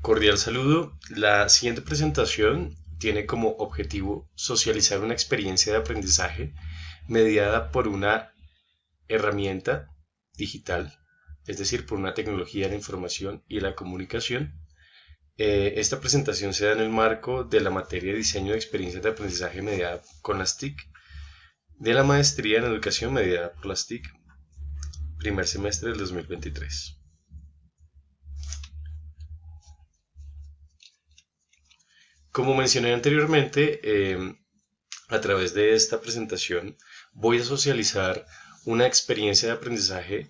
Cordial saludo. La siguiente presentación tiene como objetivo socializar una experiencia de aprendizaje mediada por una herramienta digital, es decir, por una tecnología de la información y la comunicación. Esta presentación se da en el marco de la materia de diseño de experiencias de aprendizaje mediada con las TIC, de la maestría en educación mediada por las TIC, primer semestre del 2023. Como mencioné anteriormente, a través de esta presentación voy a socializar una experiencia de aprendizaje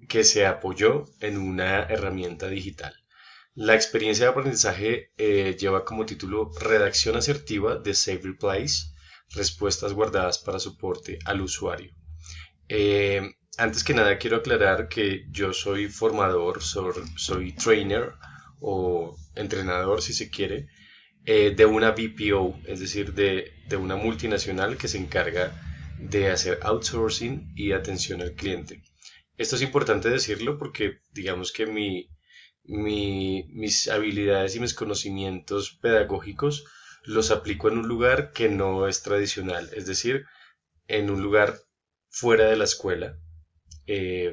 que se apoyó en una herramienta digital. La experiencia de aprendizaje lleva como título Redacción asertiva de Save Replies, respuestas guardadas para soporte al usuario. Antes que nada quiero aclarar que yo soy formador, soy trainer o entrenador si se quiere, de una BPO, es decir, de una multinacional que se encarga de hacer outsourcing y atención al cliente. Esto es importante decirlo porque digamos que mis habilidades y mis conocimientos pedagógicos los aplico en un lugar que no es tradicional, es decir, en un lugar fuera de la escuela. Eh,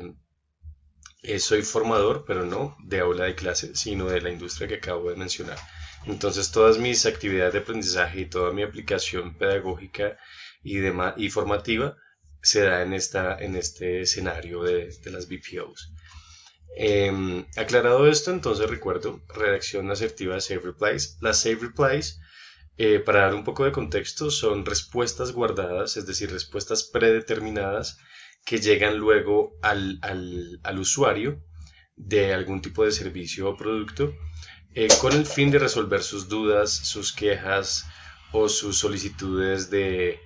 Soy formador, pero no de aula de clase, sino de la industria que acabo de mencionar. Entonces, todas mis actividades de aprendizaje y toda mi aplicación pedagógica y formativa se da en este escenario de las BPOs. Aclarado esto, entonces recuerdo redacción asertiva de Save Replies. Las Save Replies, para dar un poco de contexto, son respuestas guardadas, es decir, respuestas predeterminadas que llegan luego al usuario de algún tipo de servicio o producto con el fin de resolver sus dudas, sus quejas o sus solicitudes de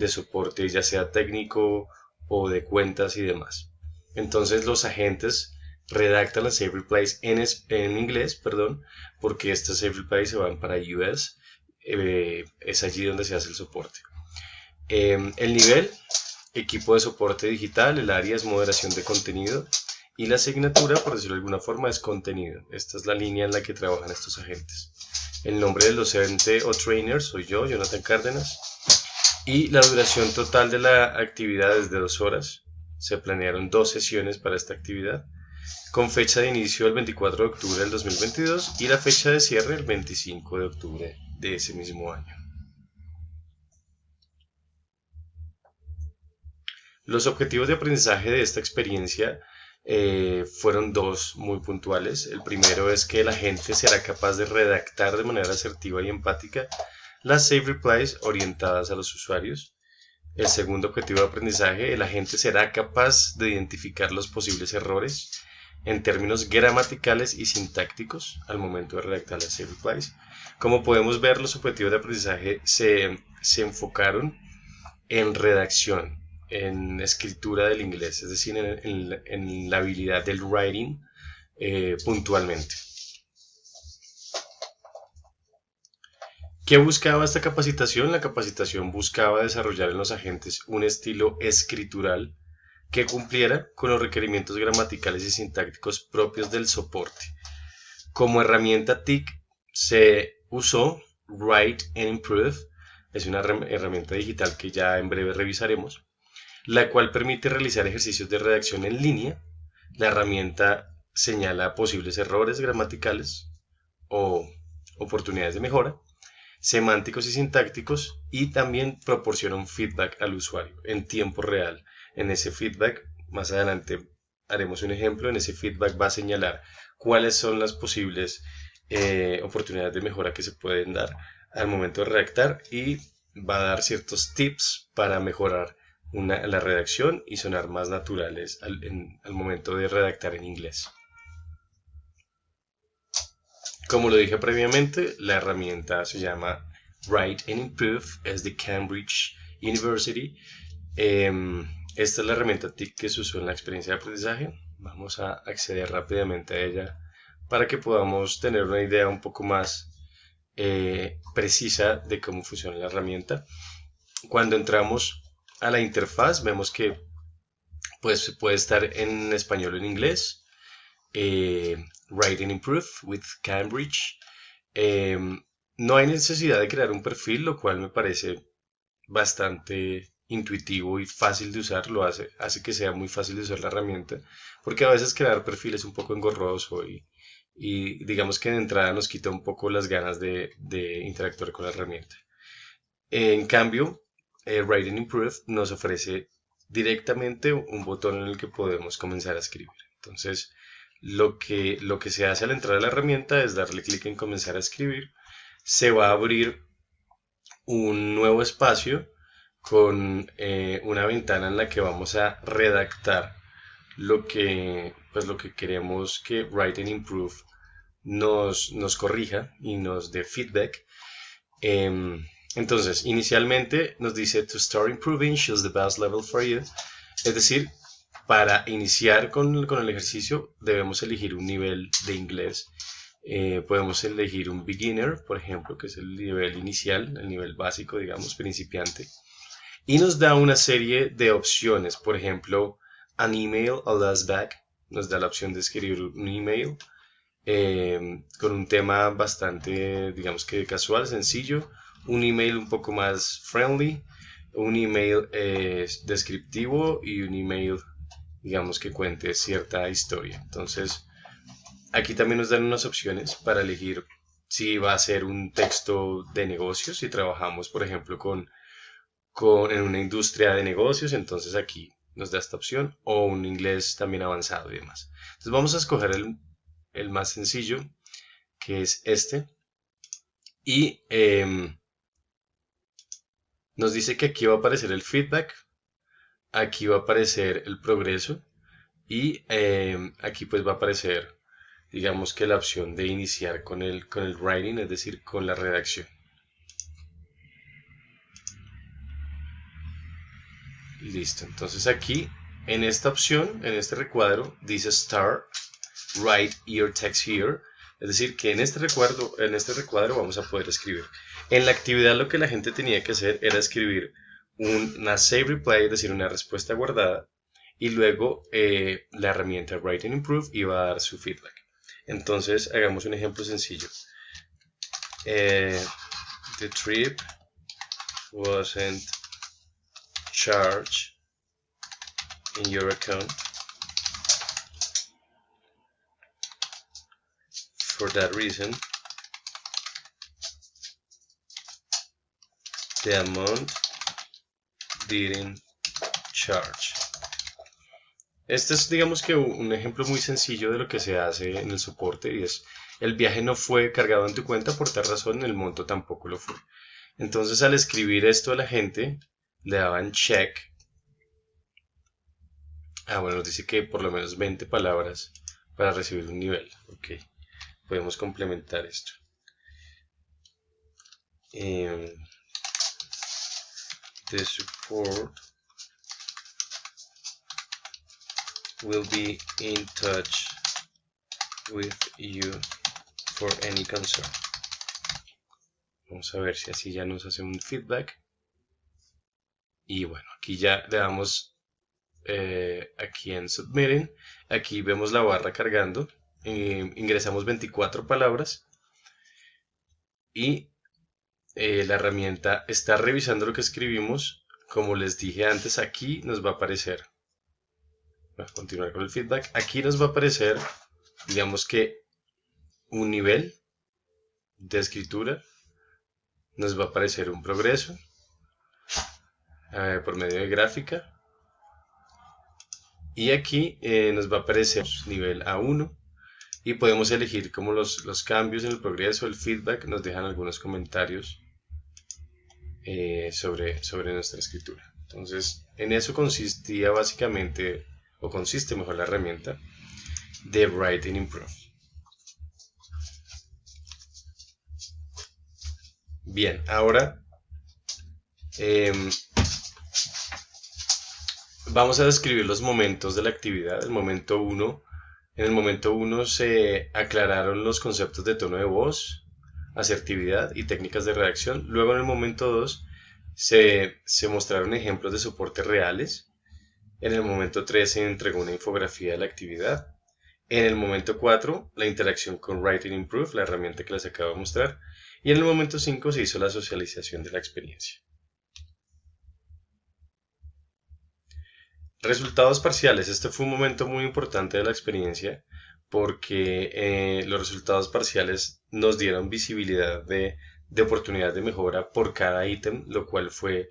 soporte, ya sea técnico o de cuentas y demás. Entonces los agentes redactan las save replies en inglés, perdón, porque estas save replies se van para US, es allí donde se hace el soporte. El nivel, equipo de soporte digital, el área es moderación de contenido y la asignatura, por decirlo de alguna forma, es contenido. Esta es la línea en la que trabajan estos agentes. El nombre del docente o trainer soy yo, Jonathan Cárdenas, y la duración total de la actividad es de 2 horas. Se planearon 2 sesiones para esta actividad, con fecha de inicio el 24 de octubre del 2022 y la fecha de cierre el 25 de octubre de ese mismo año. Los objetivos de aprendizaje de esta experiencia fueron dos muy puntuales. El primero es que la gente será capaz de redactar de manera asertiva y empática las save replies orientadas a los usuarios. El segundo objetivo de aprendizaje, el agente será capaz de identificar los posibles errores en términos gramaticales y sintácticos al momento de redactar las save replies. Como podemos ver, los objetivos de aprendizaje se enfocaron en redacción, en escritura del inglés, es decir, en la habilidad del writing puntualmente. ¿Qué buscaba esta capacitación? La capacitación buscaba desarrollar en los agentes un estilo escritural que cumpliera con los requerimientos gramaticales y sintácticos propios del soporte. Como herramienta TIC se usó Write and Improve, es una herramienta digital que ya en breve revisaremos, la cual permite realizar ejercicios de redacción en línea. La herramienta señala posibles errores gramaticales o oportunidades de mejora, semánticos y sintácticos, y también proporciona un feedback al usuario en tiempo real. En ese feedback, más adelante haremos un ejemplo, en ese feedback va a señalar cuáles son las posibles oportunidades de mejora que se pueden dar al momento de redactar y va a dar ciertos tips para mejorar la redacción y sonar más naturales al momento de redactar en inglés. Como lo dije previamente, la herramienta se llama Write and Improve, es de Cambridge University. Esta es la herramienta TIC que se usó en la experiencia de aprendizaje. Vamos a acceder rápidamente a ella para que podamos tener una idea un poco más precisa de cómo funciona la herramienta. Cuando entramos a la interfaz vemos que pues puede estar en español o en inglés. Writing Improve with Cambridge. No hay necesidad de crear un perfil, lo cual me parece bastante intuitivo y fácil de usar, hace que sea muy fácil de usar la herramienta, porque a veces crear perfil es un poco engorroso y digamos que de entrada nos quita un poco las ganas de interactuar con la herramienta. En cambio, Writing Improve nos ofrece directamente un botón en el que podemos comenzar a escribir. Entonces, lo que se hace al entrar a la herramienta es darle clic en comenzar a escribir. Se va a abrir un nuevo espacio con una ventana en la que vamos a redactar lo que queremos que Write and Improve nos corrija y nos dé feedback. Entonces, inicialmente nos dice to start improving, choose the best level for you. Es decir, para iniciar con el ejercicio debemos elegir un nivel de inglés. Podemos elegir un beginner, por ejemplo, que es el nivel inicial, el nivel básico, digamos, principiante. Y nos da una serie de opciones, por ejemplo, an email, a last back, nos da la opción de escribir un email con un tema bastante, digamos que casual, sencillo, un email un poco más friendly, un email descriptivo y un email, digamos que cuente cierta historia. Entonces, aquí también nos dan unas opciones para elegir si va a ser un texto de negocios, si trabajamos, por ejemplo, en una industria de negocios, entonces aquí nos da esta opción, o un inglés también avanzado y demás. Entonces vamos a escoger el más sencillo, que es este, y nos dice que aquí va a aparecer el feedback, aquí va a aparecer el progreso, y aquí pues va a aparecer, digamos que la opción de iniciar con el writing, es decir, con la redacción. Listo, entonces aquí en esta opción, en este recuadro, dice Start, Write Your Text Here. Es decir, que en este recuadro vamos a poder escribir. En la actividad lo que la gente tenía que hacer era escribir una save reply, es decir, una respuesta guardada, y luego la herramienta Write and Improve iba a dar su feedback. Entonces, hagamos un ejemplo sencillo. The trip wasn't charged in your account. For that reason, the amount didn't charge. Este es, digamos que un ejemplo muy sencillo de lo que se hace en el soporte y es el viaje no fue cargado en tu cuenta, por tal razón el monto tampoco lo fue. Entonces al escribir esto a la gente le daban check. Bueno, nos dice que por lo menos 20 palabras para recibir un nivel. Ok, podemos complementar esto. The support will be in touch with you for any concern. Vamos a ver si así ya nos hace un feedback. Y bueno, aquí ya le damos aquí en Submitting. Aquí vemos la barra cargando. Ingresamos 24 palabras. Y la herramienta está revisando lo que escribimos. Como les dije antes, aquí nos va a aparecer. Vamos a continuar con el feedback. Aquí nos va a aparecer, digamos que un nivel de escritura. Nos va a aparecer un progreso por medio de gráfica. Y aquí nos va a aparecer nivel A1 y podemos elegir como los cambios en el progreso, el feedback, nos dejan algunos comentarios sobre nuestra escritura. Entonces, en eso consistía básicamente, o consiste mejor la herramienta de Write and Improve. Bien, ahora vamos a describir los momentos de la actividad. En el momento 1 se aclararon los conceptos de tono de voz, asertividad y técnicas de redacción. Luego en el momento 2 se mostraron ejemplos de soporte reales. En el momento 3 se entregó una infografía de la actividad. En el momento 4, la interacción con Writing Improve, la herramienta que les acabo de mostrar. Y en el momento 5 se hizo la socialización de la experiencia. Resultados parciales. Este fue un momento muy importante de la experiencia porque los resultados parciales nos dieron visibilidad de oportunidades de mejora por cada ítem, lo cual fue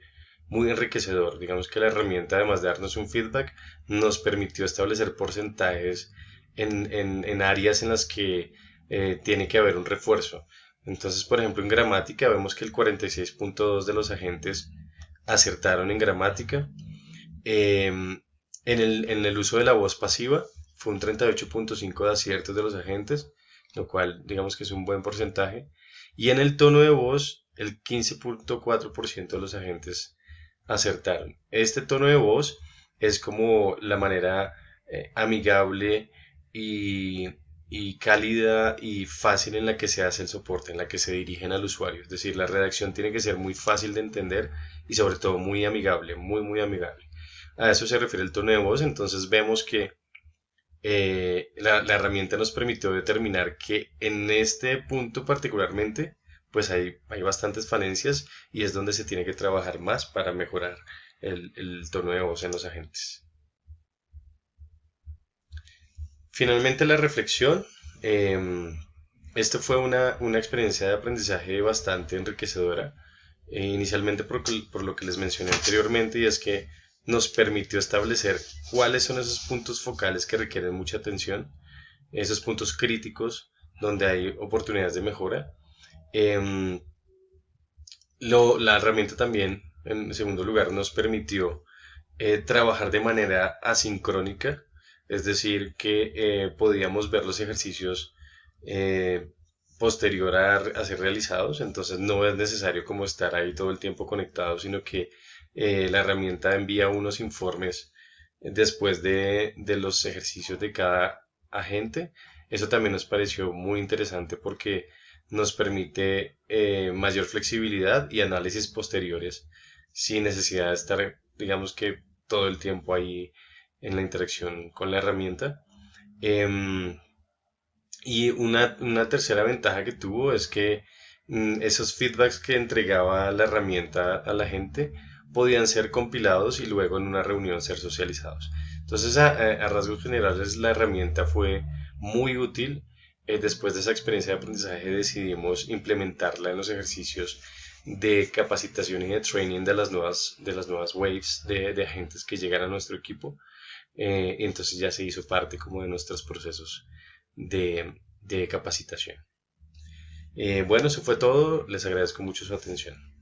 muy enriquecedor. Digamos que la herramienta, además de darnos un feedback, nos permitió establecer porcentajes en áreas en las que tiene que haber un refuerzo. Entonces, por ejemplo, en gramática vemos que el 46.2 de los agentes acertaron en gramática. En el uso de la voz pasiva fue un 38.5 de aciertos de los agentes, lo cual digamos que es un buen porcentaje. Y en el tono de voz, el 15.4% de los agentes acertaron. Este tono de voz es como la manera amigable y, y cálida y fácil en la que se hace el soporte, en la que se dirigen al usuario. Es decir, la redacción tiene que ser muy fácil de entender y sobre todo muy amigable, muy, muy amigable. A eso se refiere el tono de voz, entonces vemos que la herramienta nos permitió determinar que en este punto particularmente, pues hay bastantes falencias y es donde se tiene que trabajar más para mejorar el tono de voz en los agentes. Finalmente la reflexión. Esto fue una experiencia de aprendizaje bastante enriquecedora, inicialmente por lo que les mencioné anteriormente, y es que nos permitió establecer cuáles son esos puntos focales que requieren mucha atención, esos puntos críticos donde hay oportunidades de mejora. Em, la herramienta también, en segundo lugar, nos permitió trabajar de manera asincrónica, es decir, que podíamos ver los ejercicios eh, posterior a ser realizados, entonces no es necesario como estar ahí todo el tiempo conectado, sino que la herramienta envía unos informes después de los ejercicios de cada agente. Eso también nos pareció muy interesante porque nos permite mayor flexibilidad y análisis posteriores sin necesidad de estar, digamos que todo el tiempo ahí en la interacción con la herramienta. Em, y una tercera ventaja que tuvo es que esos feedbacks que entregaba la herramienta a la gente podían ser compilados y luego en una reunión ser socializados. Entonces, a rasgos generales, la herramienta fue muy útil. Después de esa experiencia de aprendizaje decidimos implementarla en los ejercicios de capacitación y de training de las nuevas waves de agentes que llegan a nuestro equipo. Entonces ya se hizo parte como de nuestros procesos de capacitación. Bueno, eso fue todo. Les agradezco mucho su atención.